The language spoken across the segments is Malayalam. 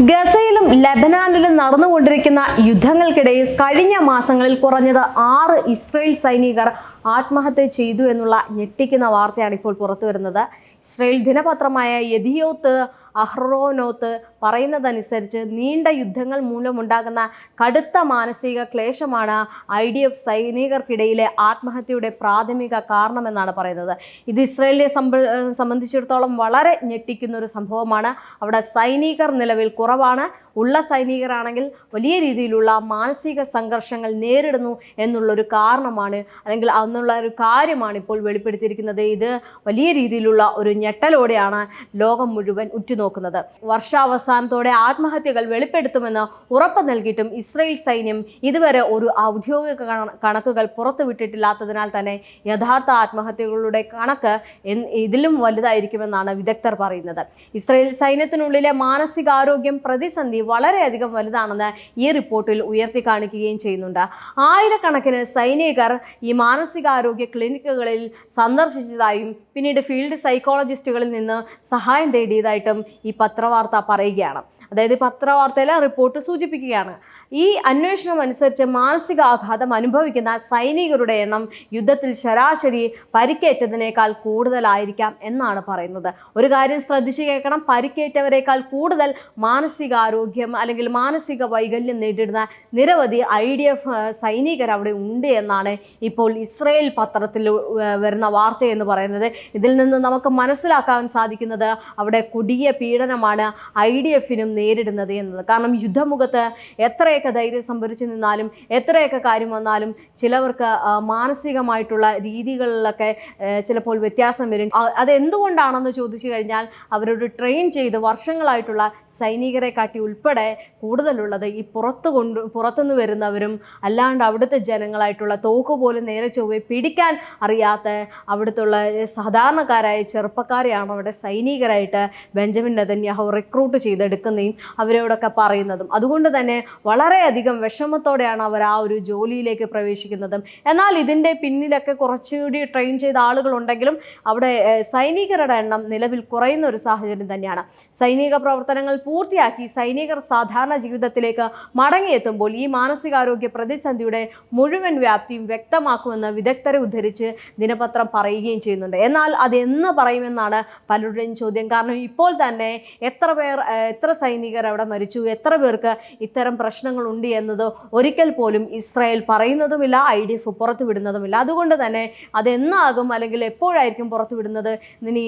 ഗസയിലും ലെബനാനിലും നടന്നുകൊണ്ടിരിക്കുന്ന യുദ്ധങ്ങൾക്കിടയിൽ കഴിഞ്ഞ മാസങ്ങളിൽ കുറഞ്ഞത് 6 ഇസ്രായേൽ സൈനികർ ആത്മഹത്യ ചെയ്തു എന്നുള്ള ഞെട്ടിക്കുന്ന വാർത്തയാണ് ഇപ്പോൾ പുറത്തുവരുന്നത്. ഇസ്രായേൽ ദിനപത്രമായ യദിയോത്ത് അഹ്റോനോത്ത് പറയുന്നതനുസരിച്ച് നീണ്ട യുദ്ധങ്ങൾ മൂലമുണ്ടാകുന്ന കടുത്ത മാനസിക ക്ലേശമാണ് IDF സൈനികർക്കിടയിലെ ആത്മഹത്യയുടെ പ്രാഥമിക കാരണമെന്നാണ് പറയുന്നത്. ഇത് ഇസ്രായേലിനെ സംബന്ധിച്ചിടത്തോളം വളരെ ഞെട്ടിക്കുന്ന ഒരു സംഭവമാണ്. അവിടെ സൈനികർ നിലവിൽ കുറവാണ്. ഉള്ള സൈനികരാണെങ്കിൽ വലിയ രീതിയിലുള്ള മാനസിക സംഘർഷങ്ങൾ നേരിടുന്നു എന്നുള്ളൊരു കാരണമാണ്, അല്ലെങ്കിൽ എന്നുള്ള ഒരു കാര്യമാണ് ഇപ്പോൾ വെളിപ്പെടുത്തിയിരിക്കുന്നത്. ഇത് വലിയ രീതിയിലുള്ള ഒരു ഞെട്ടലോടെയാണ് ലോകം മുഴുവൻ ഉറ്റുനോക്കുന്നത്. വർഷാവസാനത്തോടെ ആത്മഹത്യകൾ വെളിപ്പെടുത്തുമെന്ന് ഉറപ്പ് നൽകിയിട്ടും ഇസ്രായേൽ സൈന്യം ഇതുവരെ ഒരു ഔദ്യോഗിക കണക്കുകൾ പുറത്തുവിട്ടിട്ടില്ലാത്തതിനാൽ തന്നെ യഥാർത്ഥ ആത്മഹത്യകളുടെ കണക്ക് ഇതിലും വലുതായിരിക്കുമെന്നാണ് വിദഗ്ധർ പറയുന്നത്. ഇസ്രായേൽ സൈന്യത്തിനുള്ളിലെ മാനസികാരോഗ്യം പ്രതിസന്ധി വളരെയധികം വലുതാണെന്ന് ഈ റിപ്പോർട്ടിൽ ഉയർത്തി കാണിക്കുകയും ചെയ്യുന്നുണ്ട്. ആയിരക്കണക്കിന് സൈനികർ ഈ മാനസികാരോഗ്യ ക്ലിനിക്കുകളിൽ സന്ദർശിച്ചതായും പിന്നീട് ഫീൽഡ് സൈക്കോളജിസ്റ്റുകളിൽ നിന്ന് സഹായം തേടിയതായിട്ടും ഈ പത്രവാർത്ത പറയുകയാണ്. അതായത് പത്രവാർത്തയിലെ റിപ്പോർട്ട് സൂചിപ്പിക്കുകയാണ്, ഈ അന്വേഷണം അനുസരിച്ച് മാനസികാഘാതം അനുഭവിക്കുന്ന സൈനികരുടെ എണ്ണം യുദ്ധത്തിൽ ശരാശരി പരിക്കേറ്റതിനേക്കാൾ കൂടുതലായിരിക്കാം എന്നാണ് പറയുന്നത്. ഒരു കാര്യം ശ്രദ്ധിച്ചു കേൾക്കണം, പരിക്കേറ്റവരെക്കാൾ കൂടുതൽ മാനസികാരോഗ്യം അല്ലെങ്കിൽ മാനസിക വൈകല്യം നേരിടുന്ന നിരവധി IDF സൈനികർ അവിടെ ഉണ്ട് എന്നാണ് ഇപ്പോൾ ഇസ്രായേൽ പത്രത്തിൽ വരുന്ന വാർത്ത എന്ന് പറയുന്നത്. ഇതിൽ നിന്ന് നമുക്ക് മനസ്സിലാക്കാൻ സാധിക്കുന്നത് അവിടെ കൊടിയ പീഡനമാണ് IDFനും നേരിടുന്നത് എന്നത്. കാരണം യുദ്ധമുഖത്ത് എത്രയൊക്കെ ധൈര്യം സംഭരിച്ചു നിന്നാലും എത്രയൊക്കെ കാര്യം വന്നാലും ചിലവർക്ക് മാനസികമായിട്ടുള്ള രീതികളിലൊക്കെ ചിലപ്പോൾ വ്യത്യാസം വരും. അതെന്തുകൊണ്ടാണെന്ന് ചോദിച്ചു കഴിഞ്ഞാൽ അവരോട് ട്രെയിൻ ചെയ്ത് വർഷങ്ങളായിട്ടുള്ള സൈനികരെ കാട്ടി ഉൾപ്പെടെ കൂടുതലുള്ളത് ഈ പുറത്തുനിന്ന് വരുന്നവരും അല്ലാണ്ട് അവിടുത്തെ ജനങ്ങളായിട്ടുള്ള തോക്ക് പോലും നേരെ ചൊവ്വെ പിടിക്കാൻ അറിയാത്ത അവിടുത്തുള്ള സാധാരണക്കാരായ ചെറുപ്പക്കാരെയാണ് അവിടെ സൈനികരായിട്ട് ബെഞ്ചമിൻ നെതന്യാഹു റിക്രൂട്ട് ചെയ്തെടുക്കുന്നതും അവരോടൊക്കെ പറയുന്നതും. അതുകൊണ്ട് തന്നെ വളരെയധികം വിഷമത്തോടെയാണ് അവർ ആ ഒരു ജോലിയിലേക്ക് പ്രവേശിക്കുന്നതും. എന്നാൽ ഇതിൻ്റെ പിന്നിലൊക്കെ കുറച്ചുകൂടി ട്രെയിൻ ചെയ്ത ആളുകളുണ്ടെങ്കിലും അവിടെ സൈനികരുടെ എണ്ണം നിലവിൽ കുറയുന്ന ഒരു സാഹചര്യം തന്നെയാണ്. സൈനിക പ്രവർത്തനങ്ങൾ പൂർത്തിയാക്കി സൈനികർ സാധാരണ ജീവിതത്തിലേക്ക് മടങ്ങിയെത്തുമ്പോൾ ഈ മാനസികാരോഗ്യ പ്രതിസന്ധിയുടെ മുഴുവൻ വ്യാപ്തിയും വ്യക്തമാക്കുമെന്ന് വിദഗ്ധരെ ഉദ്ധരിച്ച് ദിനപത്രം പറയുകയും ചെയ്യുന്നുണ്ട്. എന്നാൽ അതെന്ന് പറയുമെന്നാണ് പലരുടെയും ചോദ്യം. കാരണം ഇപ്പോൾ തന്നെ എത്ര സൈനികർ അവിടെ മരിച്ചു, എത്ര പേർക്ക് ഇത്തരം പ്രശ്നങ്ങളുണ്ട് എന്നത് ഒരിക്കൽ പോലും ഇസ്രായേൽ പറയുന്നതുമില്ല, IDF പുറത്തുവിടുന്നതുമില്ല. അതുകൊണ്ട് തന്നെ അതെന്നാകും അല്ലെങ്കിൽ എപ്പോഴായിരിക്കും പുറത്തുവിടുന്നത് ഇനി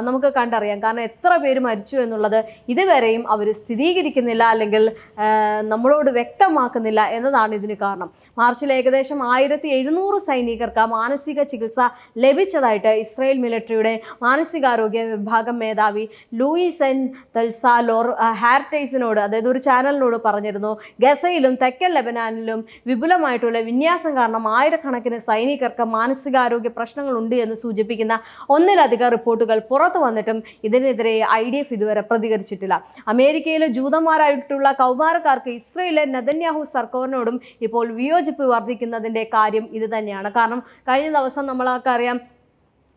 നമുക്ക് കണ്ടറിയാം. കാരണം എത്ര പേര് മരിച്ചു എന്നുള്ളത് ഇതുവരെയും അവർ സ്ഥിരീകരിക്കുന്നില്ല, അല്ലെങ്കിൽ നമ്മളോട് വ്യക്തമാക്കുന്നില്ല എന്നതാണ് ഇതിന് കാരണം. മാർച്ചിൽ ഏകദേശം 1700 സൈനികർക്ക് മാനസിക ചികിത്സ ലഭിച്ചതായിട്ട് ഇസ്രായേൽ മിലിറ്ററിയുടെ മാനസികാരോഗ്യ വിഭാഗം മേധാവി ലൂയിസ് എൻ തൽസാലോർ ഹാർട്ടൈസിനോട്, അതായത് ഒരു ചാനലിനോട് പറഞ്ഞിരുന്നു. ഗസയിലും തെക്കൻ ലെബനാനിലും വിപുലമായിട്ടുള്ള വിന്യാസം കാരണം ആയിരക്കണക്കിന് സൈനികർക്ക് മാനസികാരോഗ്യ പ്രശ്നങ്ങളുണ്ട് എന്ന് സൂചിപ്പിക്കുന്ന ഒന്നിലധികം റിപ്പോർട്ടുകൾ പുറത്തു വന്നിട്ടും ഇതിനെതിരെ IDF ഇതുവരെ പ്രതികരിച്ചിട്ടില്ല. അമേരിക്കയിലെ ജൂതന്മാരായിട്ടുള്ള കൗമാരക്കാർക്ക് ഇസ്രായേലിലെ നെതന്യാഹു സർക്കാരിനോടും ഇപ്പോൾ വിയോജിപ്പ് വർദ്ധിക്കുന്നതിൻ്റെ കാര്യം ഇത് തന്നെയാണ്. കാരണം കഴിഞ്ഞ ദിവസം നമ്മളൊക്കെ അറിയാം,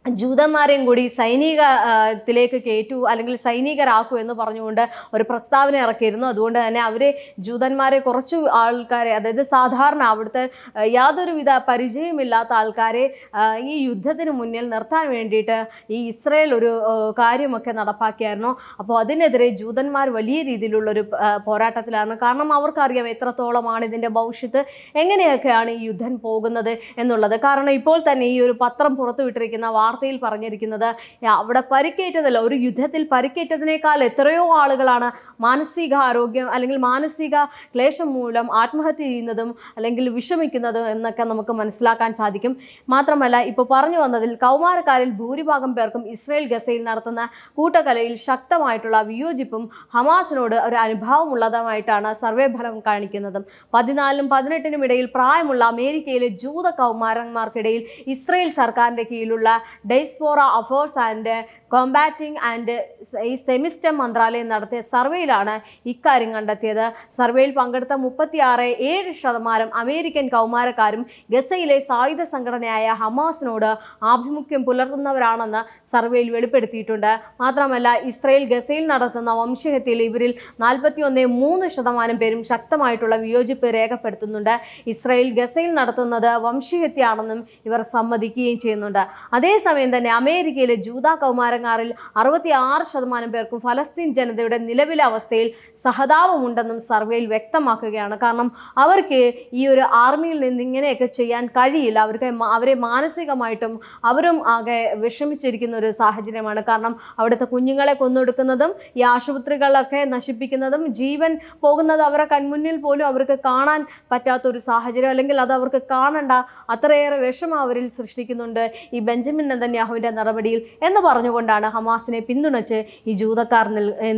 ജൂതന്മാരെയും കൂടി സൈനികത്തിലേക്ക് കയറ്റൂ അല്ലെങ്കിൽ സൈനികരാക്കൂ എന്ന് പറഞ്ഞുകൊണ്ട് ഒരു പ്രസ്താവന ഇറക്കിയിരുന്നു. അതുകൊണ്ട് തന്നെ അവർ ജൂതന്മാരെ കുറച്ചു ആൾക്കാരെ, അതായത് സാധാരണ അവിടുത്തെ യാതൊരുവിധ പരിചയമില്ലാത്ത ആൾക്കാരെ ഈ യുദ്ധത്തിന് മുന്നിൽ നിർത്താൻ വേണ്ടിയിട്ട് ഈ ഇസ്രായേൽ ഒരു കാര്യമൊക്കെ നടപ്പാക്കിയായിരുന്നു. അപ്പോൾ അതിനെതിരെ ജൂതന്മാർ വലിയ രീതിയിലുള്ളൊരു പോരാട്ടത്തിലാണ്. കാരണം അവർക്കറിയാം എത്രത്തോളമാണ് ഇതിൻ്റെ ഭവിഷ്യത്ത്, എങ്ങനെയൊക്കെയാണ് ഈ യുദ്ധം പോകുന്നത് എന്നുള്ളത്. കാരണം ഇപ്പോൾ തന്നെ ഈ ഒരു പത്രം പുറത്തുവിട്ടിരിക്കുന്ന വാർത്തയിൽ പറഞ്ഞിരിക്കുന്നത് അവിടെ പരിക്കേറ്റതല്ല, ഒരു യുദ്ധത്തിൽ പരിക്കേറ്റതിനേക്കാൾ എത്രയോ ആളുകളാണ് മാനസികാരോഗ്യം അല്ലെങ്കിൽ മാനസിക ക്ലേശം മൂലം ആത്മഹത്യ ചെയ്യുന്നതും അല്ലെങ്കിൽ വിഷമിക്കുന്നതും എന്നൊക്കെ നമുക്ക് മനസ്സിലാക്കാൻ സാധിക്കും. മാത്രമല്ല ഇപ്പോൾ പറഞ്ഞു വന്നതിൽ കൗമാരക്കാരിൽ ഭൂരിഭാഗം പേർക്കും ഇസ്രായേൽ ഗസയിൽ നടത്തുന്ന കൂട്ടക്കൊലയിൽ ശക്തമായിട്ടുള്ള വിയോജിപ്പും ഹമാസിനോട് ഒരു അനുഭാവമുള്ളതുമായിട്ടാണ് സർവേ ഫലം കാണിക്കുന്നതും. 14-നും 18-നും ഇടയിൽ പ്രായമുള്ള അമേരിക്കയിലെ ജൂത കൗമാരന്മാർക്കിടയിൽ ഇസ്രായേൽ സർക്കാരിൻ്റെ കീഴിലുള്ള diaspora affairs and combating antisemitism മന്ത്രാലയം നടത്തിയ സർവേയിലാണ് ഇക്കാര്യം കണ്ടെത്തിയത്. സർവേയിൽ പങ്കെടുത്ത 36.7% അമേരിക്കൻ കൗമാരക്കാരും ഗസയിലെ സായുധ സംഘടനയായ ഹമാസിനോട് ആഭിമുഖ്യം പുലർത്തുന്നവരാണെന്ന് സർവേയിൽ വെളിപ്പെടുത്തിയിട്ടുണ്ട്. മാത്രമല്ല, ഇസ്രയേൽ ഗസയിൽ നടത്തുന്ന വംശഹത്യയിൽ ഇവരിൽ 41.3% പേരും ശക്തമായിട്ടുള്ള വിയോജിപ്പ് രേഖപ്പെടുത്തുന്നുണ്ട്. ഇസ്രയേൽ ഗസയിൽ നടത്തുന്നത് വംശഹത്യയാണെന്നും ഇവർ സമ്മതിക്കുകയും ചെയ്യുന്നുണ്ട്. അതേസമയം തന്നെ അമേരിക്കയിലെ ജൂത കൗമാരക്കാരിൽ 66% പേർക്കും ഫലസ്തീൻ ജനതയുടെ നിലവിലെ അവസ്ഥയിൽ സഹതാപമുണ്ടെന്നും സർവേയിൽ വ്യക്തമാക്കുകയാണ്. കാരണം അവർക്ക് ഈ ഒരു ആർമിയിൽ നിന്ന് ഇങ്ങനെയൊക്കെ ചെയ്യാൻ കഴിയില്ല. അവരെ മാനസികമായിട്ടും അവരും ആകെ വിഷമിച്ചിരിക്കുന്ന ഒരു സാഹചര്യമാണ്. കാരണം അവിടുത്തെ കുഞ്ഞുങ്ങളെ കൊന്നൊടുക്കുന്നതും ഈ ആശുപത്രികളൊക്കെ നശിപ്പിക്കുന്നതും ജീവൻ പോകുന്നത് അവരുടെ കൺമുന്നിൽ പോലും അവർക്ക് കാണാൻ പറ്റാത്തൊരു സാഹചര്യം, അല്ലെങ്കിൽ അത് അവർക്ക് കാണണ്ട അത്രയേറെ വിഷമം അവരിൽ സൃഷ്ടിക്കുന്നുണ്ട് ഈ ബെഞ്ചമിൻ നെതന്യാഹുവിൻ്റെ നടപടിയിൽ എന്ന് പറഞ്ഞുകൊണ്ടാണ് ഹമാസിനെ പിന്തുണച്ച് ഈ ജൂതക്കാർ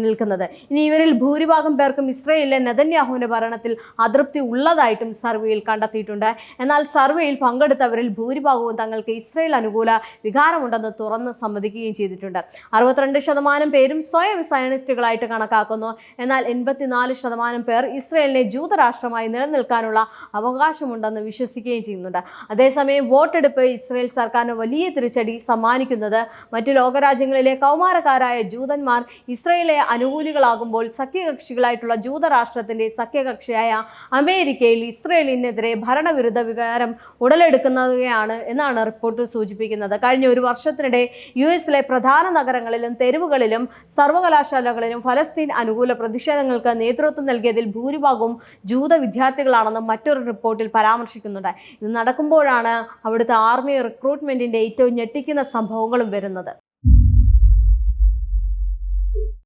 നിൽക്കുന്നത്. ഇനി ഇവരിൽ ഭൂരിഭാഗം പേർക്കും ഇസ്രയേലിലെ നെതന്യാഹുവിൻ്റെ ഭരണത്തിൽ അതൃപ്തി ഉള്ളതായിട്ടും സർവേയിൽ കണ്ടെത്തിയിട്ടുണ്ട്. എന്നാൽ സർവേയിൽ പങ്കെടുത്തവരിൽ ഭൂരിഭാഗവും തങ്ങൾക്ക് ഇസ്രയേൽ അനുകൂല വികാരമുണ്ടെന്ന് തുറന്ന് സമ്മതിക്കുകയും ചെയ്തിട്ടുണ്ട്. 62% പേരും സ്വയം സയനിസ്റ്റുകളായിട്ട് കണക്കാക്കുന്നു. എന്നാൽ 84% പേർ ഇസ്രയേലിനെ ജൂതരാഷ്ട്രമായി നിലനിൽക്കാനുള്ള അവകാശമുണ്ടെന്ന് വിശ്വസിക്കുകയും ചെയ്യുന്നുണ്ട്. അതേസമയം വോട്ടെടുപ്പ് ഇസ്രയേൽ സർക്കാരിന് വലിയ തിരിച്ചടി സമ്മാനിക്കുന്നത് മറ്റു ലോകരാജ്യങ്ങളിലെ കൗമാരക്കാരായ ജൂതന്മാർ ഇസ്രയേലെ അനുകൂലികളാകുമ്പോൾ സഖ്യകക്ഷികളായിട്ടുള്ള ജൂതരാഷ്ട്രത്തിന്റെ സഖ്യകക്ഷിയായ അമേരിക്കയിൽ ഇസ്രയേലിനെതിരെ ഭരണവിരുദ്ധ വികാരം ഉടലെടുക്കുന്നതാണ് എന്നാണ് റിപ്പോർട്ട് സൂചിപ്പിക്കുന്നത്. കഴിഞ്ഞ ഒരു വർഷത്തിനിടെ US-ലെ പ്രധാന നഗരങ്ങളിലും തെരുവുകളിലും സർവകലാശാലകളിലും ഫലസ്തീൻ അനുകൂല പ്രതിഷേധങ്ങൾക്ക് നേതൃത്വം നൽകിയതിൽ ഭൂരിഭാഗവും ജൂത വിദ്യാർത്ഥികളാണെന്നും മറ്റൊരു റിപ്പോർട്ടിൽ പരാമർശിക്കുന്നുണ്ട്. ഇത് നടക്കുമ്പോഴാണ് അവിടുത്തെ ആർമി റിക്രൂട്ട്മെന്റിന്റെ ഏറ്റവും ഞെട്ടിക്കുന്ന സംഭവങ്ങളും വരുന്നത്.